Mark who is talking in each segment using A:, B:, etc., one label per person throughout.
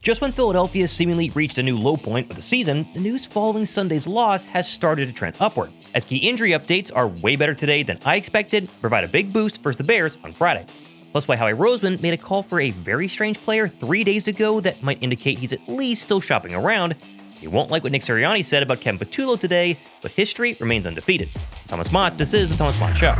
A: Just when Philadelphia seemingly reached a new low point of the season, the news following Sunday's loss has started to trend upward, as key injury updates are way better today than I expected, provide a big boost versus the Bears on Friday. Plus why Howie Roseman made a call for a very strange player 3 days ago that might indicate he's at least still shopping around. You won't like what Nick Sirianni said about Kevin Patullo today, but history remains undefeated. Thomas Mott, this is the Thomas Mott Show.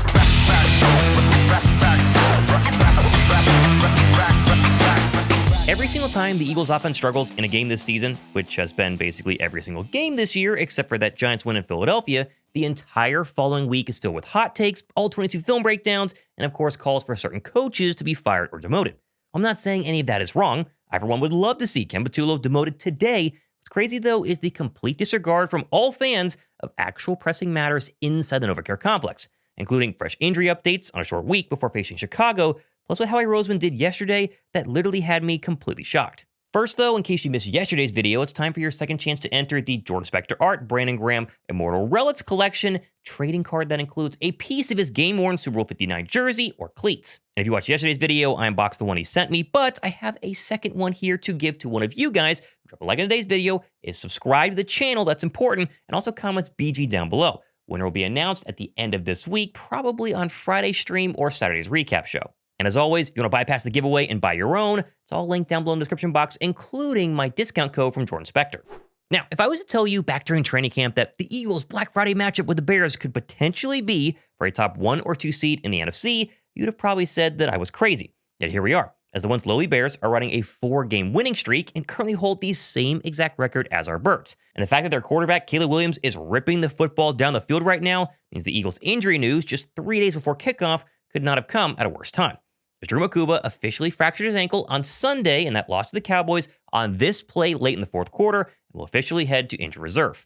A: Every single time the Eagles' offense struggles in a game this season, which has been basically every single game this year except for that Giants win in Philadelphia, the entire following week is filled with hot takes, all 22 film breakdowns, and of course calls for certain coaches to be fired or demoted. I'm not saying any of that is wrong. I, for one, would love to see Kevin Patullo demoted today. What's crazy, though, is the complete disregard from all fans of actual pressing matters inside the NovaCare complex, including fresh injury updates on a short week before facing Chicago, plus what Howie Roseman did yesterday that literally had me completely shocked. First, though, in case you missed yesterday's video, it's time for your second chance to enter the Jordan Spector Art Brandon Graham Immortal Relics Collection trading card that includes a piece of his game-worn Super Bowl 59 jersey or cleats. And if you watched yesterday's video, I unboxed the one he sent me, but I have a second one here to give to one of you guys. Drop a like on today's video, is subscribe to the channel, that's important, and also comments BG down below. Winner will be announced at the end of this week, probably on Friday's stream or Saturday's recap show. And as always, if you want to bypass the giveaway and buy your own, it's all linked down below in the description box, including my discount code from Jordan Spector. Now, if I was to tell you back during training camp that the Eagles' Black Friday matchup with the Bears could potentially be for a top 1 or 2 seed in the NFC, you'd have probably said that I was crazy. Yet here we are, as the once lowly Bears are riding a 4-game winning streak and currently hold the same exact record as our Birds. And the fact that their quarterback, Caleb Williams, is ripping the football down the field right now means the Eagles' injury news just 3 days before kickoff could not have come at a worse time. Drew Mukuba officially fractured his ankle on Sunday in that loss to the Cowboys on this play late in the fourth quarter and will officially head to injured reserve.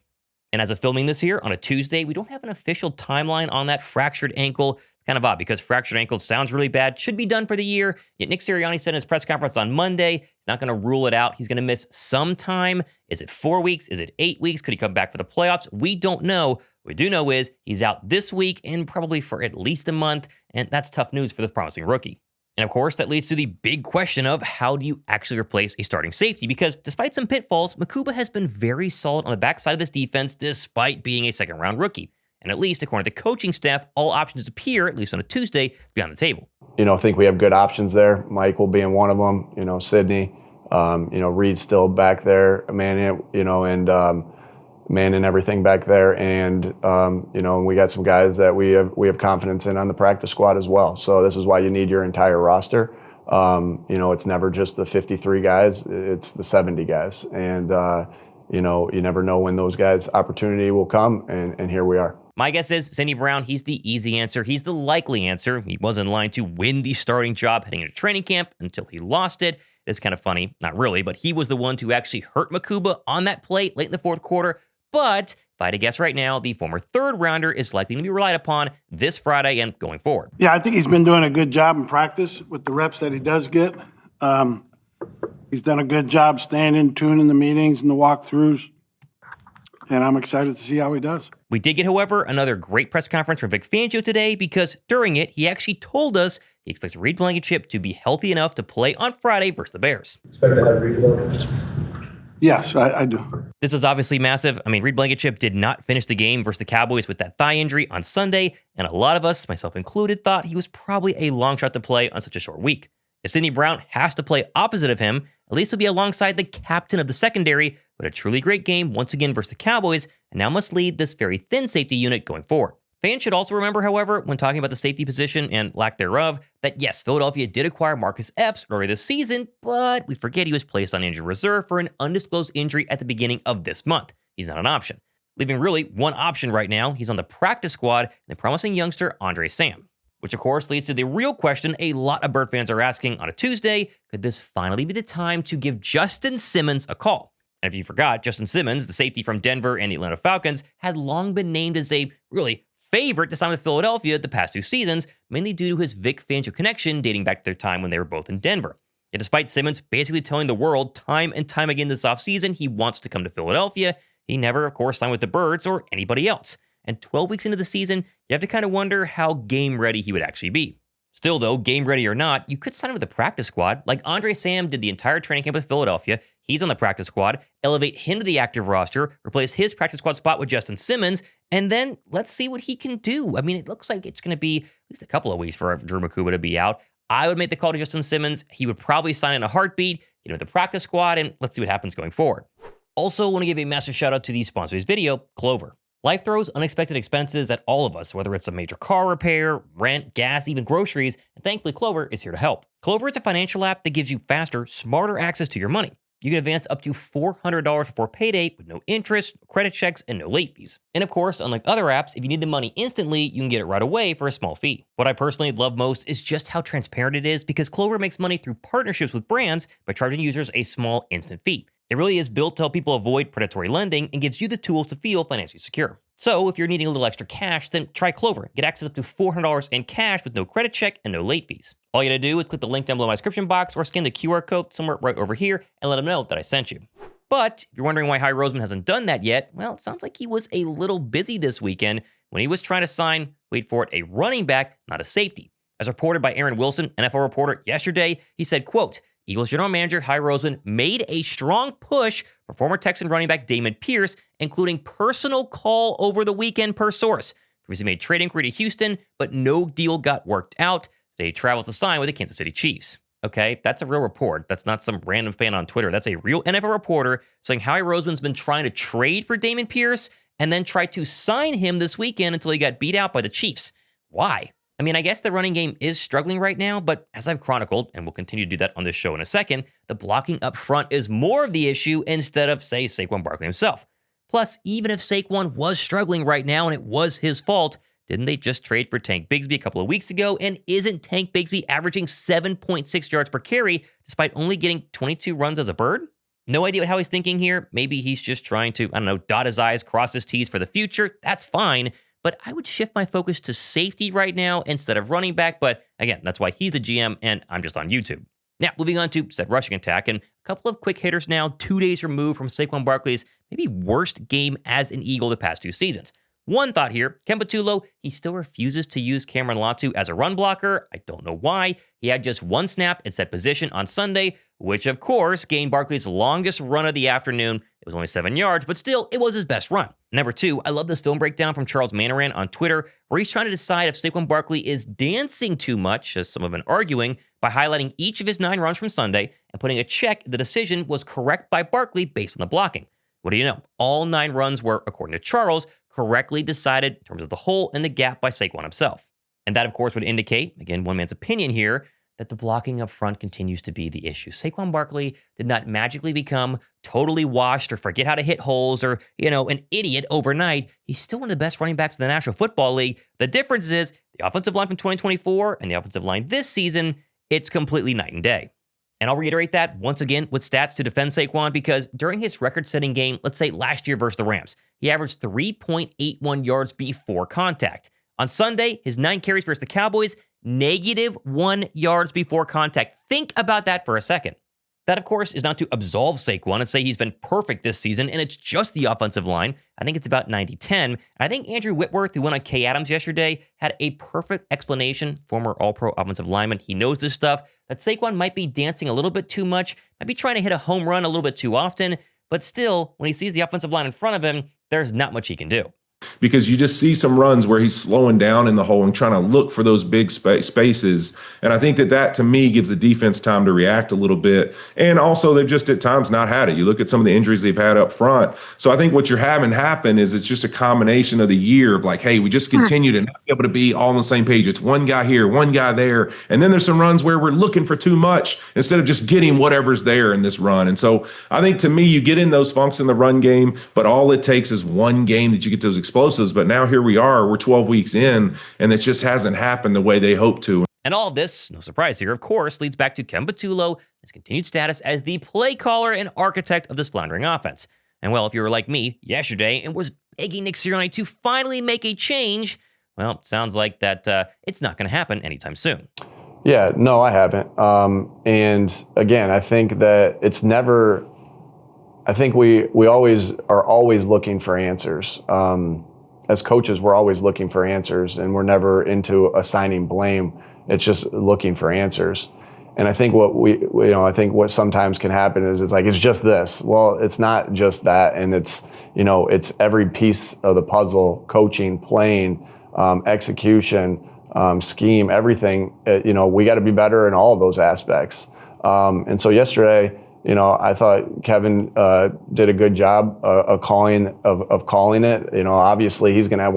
A: And as of filming this here on a Tuesday, we don't have an official timeline on that fractured ankle. It's kind of odd because fractured ankle sounds really bad, should be done for the year. Yet Nick Sirianni said in his press conference on Monday, he's not going to rule it out. He's going to miss some time. Is it 4 weeks? Is it 8 weeks? Could he come back for the playoffs? We don't know. What we do know is he's out this week and probably for at least a month. And that's tough news for this promising rookie. And of course, that leads to the big question of how do you actually replace a starting safety? Because despite some pitfalls, Mukuba has been very solid on the backside of this defense despite being a second-round rookie. And at least, according to the coaching staff, all options appear, at least on a Tuesday, to be on the table.
B: I think we have good options there. Michael being one of them, Sidney, Reed's still back there, manning everything back there, and we got some guys that we have confidence in on the practice squad as well. So this is why you need your entire roster. It's never just the 53 guys; it's the 70 guys, and you never know when those guys' opportunity will come, and here we are.
A: My guess is Sidney Brown, he's the easy answer. He's the likely answer. He was in line to win the starting job heading into training camp until he lost it. It's kind of funny, not really, but he was the one to actually hurt Mukuba on that play late in the fourth quarter. But if I had to guess right now, the former third-rounder is likely to be relied upon this Friday and going forward.
C: Yeah, I think he's been doing a good job in practice with the reps that he does get. He's done a good job staying in tune in the meetings and the walkthroughs, and I'm excited to see how he does.
A: We did get, however, another great press conference from Vic Fangio today because during it, he actually told us he expects Reed Blankenship to be healthy enough to play on Friday versus the Bears.
D: Expect to have Reed Blankenship?
C: Yes, I do.
A: This is obviously massive. Reed Blankenship did not finish the game versus the Cowboys with that thigh injury on Sunday, and a lot of us, myself included, thought he was probably a long shot to play on such a short week. If Sidney Brown has to play opposite of him, at least he'll be alongside the captain of the secondary with a truly great game once again versus the Cowboys, and now must lead this very thin safety unit going forward. Fans should also remember, however, when talking about the safety position and lack thereof, that yes, Philadelphia did acquire Marcus Epps earlier this season, but we forget he was placed on injured reserve for an undisclosed injury at the beginning of this month. He's not an option. Leaving really one option right now, he's on the practice squad, and the promising youngster Andre Sam. Which of course leads to the real question a lot of Bird fans are asking on a Tuesday, could this finally be the time to give Justin Simmons a call? And if you forgot, Justin Simmons, the safety from Denver and the Atlanta Falcons, had long been named as a really favorite to sign with Philadelphia the past 2 seasons, mainly due to his Vic Fangio connection dating back to their time when they were both in Denver. Yet despite Simmons basically telling the world time and time again this offseason he wants to come to Philadelphia, he never, of course, signed with the Birds or anybody else. And 12 weeks into the season, you have to kind of wonder how game ready he would actually be. Still, though, game ready or not, you could sign him with the practice squad. Like Andre Sam did the entire training camp with Philadelphia. He's on the practice squad. Elevate him to the active roster, replace his practice squad spot with Justin Simmons, and then let's see what he can do. I mean, it looks like it's going to be at least a couple of weeks for Drew Mukuba to be out. I would make the call to Justin Simmons. He would probably sign in a heartbeat, get him with the practice squad, and let's see what happens going forward. Also, want to give a massive shout out to the sponsor of this video, Clover. Life throws unexpected expenses at all of us, whether it's a major car repair, rent, gas, even groceries, and thankfully Clover is here to help. Clover is a financial app that gives you faster, smarter access to your money. You can advance up to $400 before payday with no interest, credit checks, and no late fees. And of course, unlike other apps, if you need the money instantly, you can get it right away for a small fee. What I personally love most is just how transparent it is because Clover makes money through partnerships with brands by charging users a small instant fee. It really is built to help people avoid predatory lending and gives you the tools to feel financially secure. So if you're needing a little extra cash, then try Clover. Get access up to $400 in cash with no credit check and no late fees. All you gotta do is click the link down below my description box or scan the QR code somewhere right over here and let them know that I sent you. But if you're wondering why Howie Roseman hasn't done that yet, well, it sounds like he was a little busy this weekend when he was trying to sign, wait for it, a running back, not a safety. As reported by Aaron Wilson, NFL reporter, yesterday, he said, quote, Eagles general manager Howie Roseman made a strong push for former Texan running back Dameon Pierce, including personal call over the weekend per source. Previously made trade inquiry to Houston, but no deal got worked out. Today he travels to sign with the Kansas City Chiefs. Okay, that's a real report. That's not some random fan on Twitter. That's a real NFL reporter saying Howie Roseman's been trying to trade for Dameon Pierce and then tried to sign him this weekend until he got beat out by the Chiefs. Why? I mean, I guess the running game is struggling right now, but as I've chronicled, and we'll continue to do that on this show in a second, the blocking up front is more of the issue instead of, say, Saquon Barkley himself. Plus, even if Saquon was struggling right now and it was his fault, didn't they just trade for Tank Bigsby a couple of weeks ago? And isn't Tank Bigsby averaging 7.6 yards per carry despite only getting 22 runs as a bird? No idea how he's thinking here. Maybe he's just trying to, dot his I's, cross his T's for the future. That's fine. But I would shift my focus to safety right now instead of running back. But again, that's why he's the GM and I'm just on YouTube. Now, moving on to said rushing attack, and a couple of quick hitters now, 2 days removed from Saquon Barkley's maybe worst game as an Eagle the past 2 seasons. One thought here, Kevin Patullo, he still refuses to use Cameron Latu as a run blocker. I don't know why. He had just one snap in set position on Sunday, which of course gained Barkley's longest run of the afternoon. It was only 7 yards, but still, it was his best run. Number 2, I love this film breakdown from Charles Manaran on Twitter, where he's trying to decide if Saquon Barkley is dancing too much, as some have been arguing, by highlighting each of his 9 runs from Sunday and putting a check the decision was correct by Barkley based on the blocking. What do you know? All 9 runs were, according to Charles, correctly decided in terms of the hole and the gap by Saquon himself. And that, of course, would indicate, again, one man's opinion here, that the blocking up front continues to be the issue. Saquon Barkley did not magically become totally washed or forget how to hit holes or, an idiot overnight. He's still one of the best running backs in the National Football League. The difference is the offensive line from 2024 and the offensive line this season, it's completely night and day. And I'll reiterate that once again with stats to defend Saquon because during his record-setting game, let's say last year versus the Rams, he averaged 3.81 yards before contact. On Sunday, his 9 carries versus the Cowboys, -1 yards before contact. Think about that for a second. That, of course, is not to absolve Saquon and say he's been perfect this season, and it's just the offensive line. I think it's about 90-10. I think Andrew Whitworth, who went on Kay Adams yesterday, had a perfect explanation, former All-Pro offensive lineman. He knows this stuff, that Saquon might be dancing a little bit too much, might be trying to hit a home run a little bit too often, but still, when he sees the offensive line in front of him, there's not much he can do.
D: Because you just see some runs where he's slowing down in the hole and trying to look for those big spaces. And I think that to me gives the defense time to react a little bit. And also they've just at times not had it. You look at some of the injuries they've had up front. So I think what you're having happen is it's just a combination of the year of like, hey, we just continue to not be able to be all on the same page. It's one guy here, one guy there. And then there's some runs where we're looking for too much instead of just getting whatever's there in this run. And so I think to me, you get in those funks in the run game, but all it takes is one game that you get those explosives. But now here we are, we're 12 weeks in, and it just hasn't happened the way they hoped to.
A: And all of this, no surprise here, of course, leads back to Kevin Patullo, his continued status as the play caller and architect of this floundering offense. And well, if you were like me yesterday and was begging Nick Sirianni to finally make a change, well, it sounds like that it's not going to happen anytime soon.
B: Yeah, no, I haven't. And again, I think that it's never. I think we always are looking for answers. As coaches, we're always looking for answers, and we're never into assigning blame. It's just looking for answers. And I think what sometimes can happen is it's like, it's just this. Well, it's not just that. And it's every piece of the puzzle: coaching, playing, execution, scheme, everything. We got to be better in all of those aspects. And so yesterday, I thought Kevin did a good job of calling it. Obviously he's going to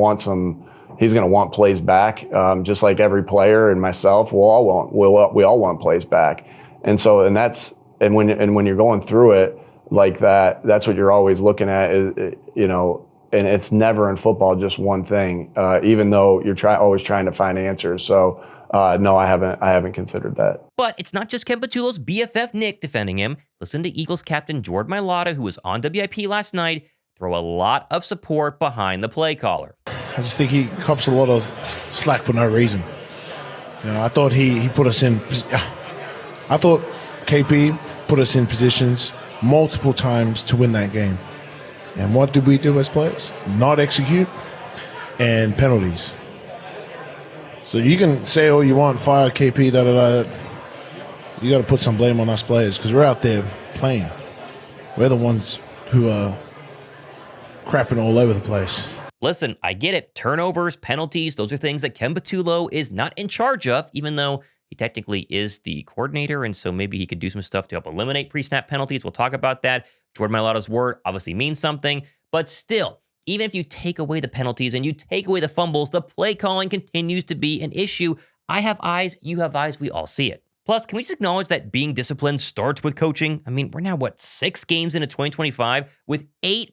B: want plays back, just like every player and myself. We all want plays back. And so, and when you're going through it like that, that's what you're always looking at is, and it's never in football just one thing, even though you're always trying to find answers. So no, I haven't considered that.
A: But it's not just Kevin Patullo's BFF Nick defending him. Listen to Eagles captain Jordan Mailata, who was on WIP last night, throw a lot of support behind the play caller.
E: I just think he cops a lot of slack for no reason. I thought he put us in. I thought KP put us in positions multiple times to win that game. And what did we do as players? Not execute and penalties. So you can say all you want, fire KP, da-da-da. You got to put some blame on us players because we're out there playing. We're the ones who are crapping all over the place.
A: Listen, I get it. Turnovers, penalties, those are things that Kevin Patullo is not in charge of, even though he technically is the coordinator, and so maybe he could do some stuff to help eliminate pre-snap penalties. We'll talk about that. Jordan Mailata's word obviously means something, but still, even if you take away the penalties and you take away the fumbles, the play calling continues to be an issue. I have eyes, you have eyes, we all see it. Plus, can we just acknowledge that being disciplined starts with coaching? I mean, we're now, 6 games into 2025 with 8+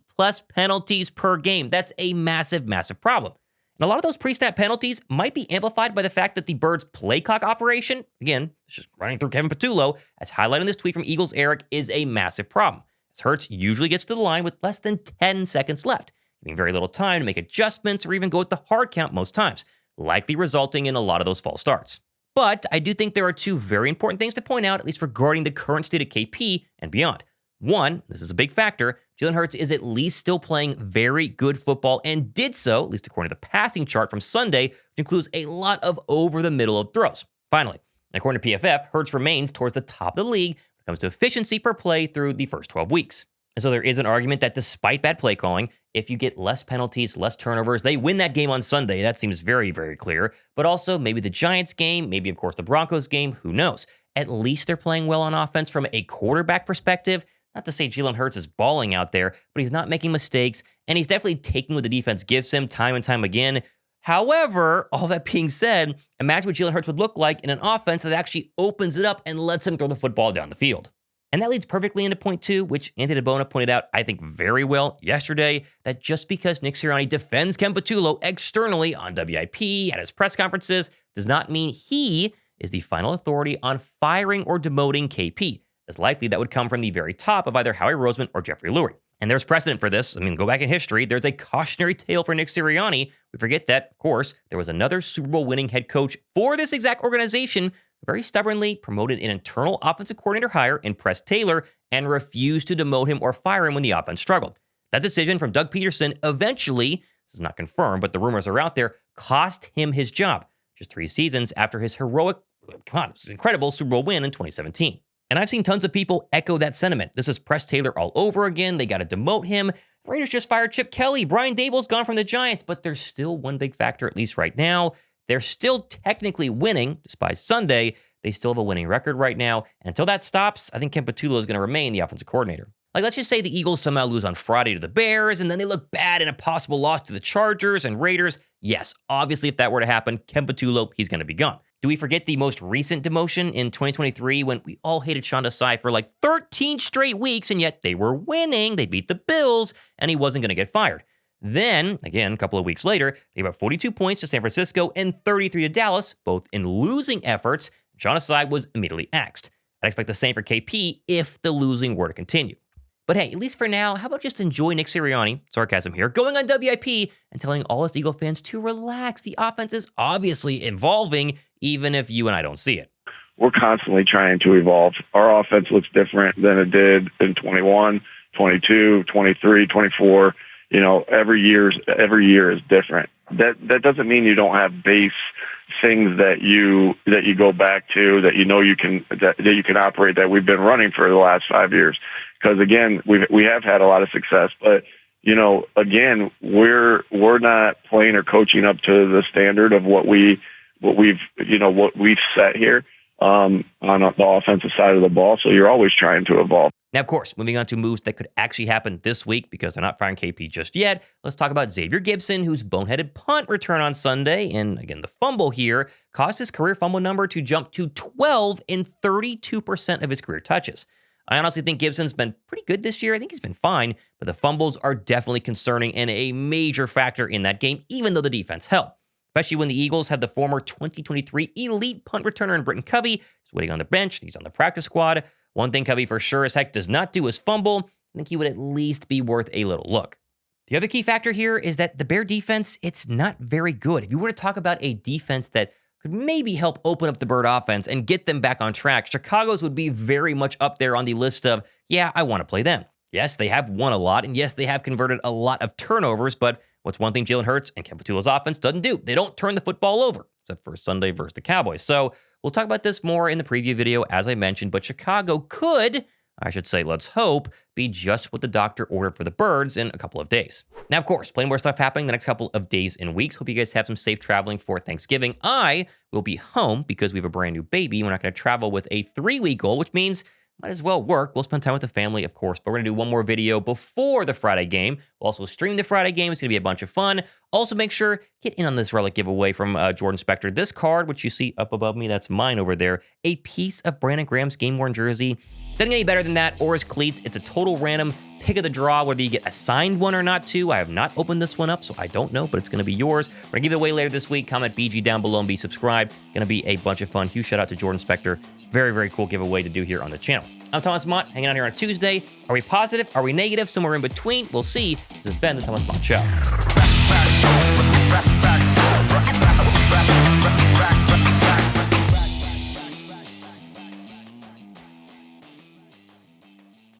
A: penalties per game. That's a massive, massive problem. And a lot of those pre-snap penalties might be amplified by the fact that the Birds' play clock operation, again, it's just running through Kevin Patullo, as highlighted in this tweet from Eagles Eric, is a massive problem. As Hurts usually gets to the line with less than 10 seconds left, giving very little time to make adjustments or even go with the hard count most times, likely resulting in a lot of those false starts. But I do think there are 2 very important things to point out, at least regarding the current state of KP and beyond. One, this is a big factor, Jalen Hurts is at least still playing very good football and did so, at least according to the passing chart from Sunday, which includes a lot of over-the-middle of throws. Finally, according to PFF, Hurts remains towards the top of the league when it comes to efficiency per play through the first 12 weeks. And so there is an argument that despite bad play calling, if you get less penalties, less turnovers, they win that game on Sunday. That seems very, very clear. But also maybe the Giants game, maybe, of course, the Broncos game, who knows? At least they're playing well on offense from a quarterback perspective. Not to say Jalen Hurts is balling out there, but he's not making mistakes, and he's definitely taking what the defense gives him time and time again. However, all that being said, imagine what Jalen Hurts would look like in an offense that actually opens it up and lets him throw the football down the field. And that leads perfectly into point 2, which Anthony DeBona pointed out, I think, very well yesterday, that just because Nick Sirianni defends Kevin Patullo externally on WIP, at his press conferences, does not mean he is the final authority on firing or demoting KP. As likely that would come from the very top of either Howie Roseman or Jeffrey Lurie. And there's precedent for this. I mean, go back in history. There's a cautionary tale for Nick Sirianni. We forget that, of course, there was another Super Bowl winning head coach for this exact organization, very stubbornly promoted an internal offensive coordinator hire in Press Taylor and refused to demote him or fire him when the offense struggled. That decision from Doug Peterson eventually, this is not confirmed, but the rumors are out there, cost him his job just 3 seasons after his heroic, incredible Super Bowl win in 2017. And I've seen tons of people echo that sentiment. This is Press Taylor all over again. They got to demote him. The Raiders just fired Chip Kelly. Brian Dable's gone from the Giants, but there's still one big factor, at least right now. They're still technically winning, despite Sunday. They still have a winning record right now. And until that stops, I think Kevin Patullo is going to remain the offensive coordinator. Like, let's just say the Eagles somehow lose on Friday to the Bears, and then they look bad in a possible loss to the Chargers and Raiders. Yes, obviously, if that were to happen, Kevin Patullo, he's going to be gone. Do we forget the most recent demotion in 2023 when we all hated Sean Desai for like 13 straight weeks, and yet they were winning, they beat the Bills, and he wasn't going to get fired? Then, again, a couple of weeks later, they got 42 points to San Francisco and 33 to Dallas, both in losing efforts. Sean Desai was immediately axed. I'd expect the same for KP if the losing were to continue. But hey, at least for now, how about just enjoy Nick Sirianni, sarcasm here, going on WIP and telling all us Eagle fans to relax. The offense is obviously evolving, even if you and I don't see it.
F: We're constantly trying to evolve. Our offense looks different than it did in 21, 22, 23, 24. You know, every year is different. That doesn't mean you don't have base things that you go back to, that you can operate, that we've been running for the last 5 years. Because again, we have had a lot of success, but again, we're not playing or coaching up to the standard of what we've set here on the offensive side of the ball. So you're always trying to evolve.
A: Now, of course, moving on to moves that could actually happen this week because they're not firing KP just yet. Let's talk about Xavier Gibson, whose boneheaded punt return on Sunday, and again, the fumble here, caused his career fumble number to jump to 12 in 32% of his career touches. I honestly think Gibson's been pretty good this year. I think he's been fine, but the fumbles are definitely concerning and a major factor in that game, even though the defense held. Especially when the Eagles have the former 2023 elite punt returner in Britton Covey. He's waiting on the bench. He's on the practice squad. One thing Covey for sure as heck does not do is fumble. I think he would at least be worth a little look. The other key factor here is that the Bear defense, it's not very good. If you were to talk about a defense that could maybe help open up the Bird offense and get them back on track, Chicago's would be very much up there on the list of, yeah, I want to play them. Yes, they have won a lot, and yes, they have converted a lot of turnovers, but what's one thing Jalen Hurts and Kevin Patullo's offense doesn't do? They don't turn the football over, except for Sunday versus the Cowboys. So we'll talk about this more in the preview video, as I mentioned, but Chicago could, I should say, let's hope, be just what the doctor ordered for the Birds in a couple of days. Now, of course, plenty more stuff happening the next couple of days and weeks. Hope you guys have some safe traveling for Thanksgiving. I will be home because we have a brand new baby. We're not going to travel with a 3-week-old, which means might as well work. We'll spend time with the family, of course, but we're going to do one more video before the Friday game. We'll also stream the Friday game. It's going to be a bunch of fun. Also, make sure, get in on this relic giveaway from Jordan Spector. This card, which you see up above me, that's mine over there, a piece of Brandon Graham's game-worn jersey. Doesn't get any better than that, or his cleats. It's a total random pick of the draw, whether you get assigned one or not too. I have not opened this one up, so I don't know, but it's going to be yours. We're going to give it away later this week. Comment BG down below and be subscribed. Going to be a bunch of fun. Huge shout out to Jordan Spector. Very, very cool giveaway to do here on the channel. I'm Thomas Mott, hanging out here on a Tuesday. Are we positive? Are we negative? Somewhere in between? We'll see. This has been the Thomas Mott Show.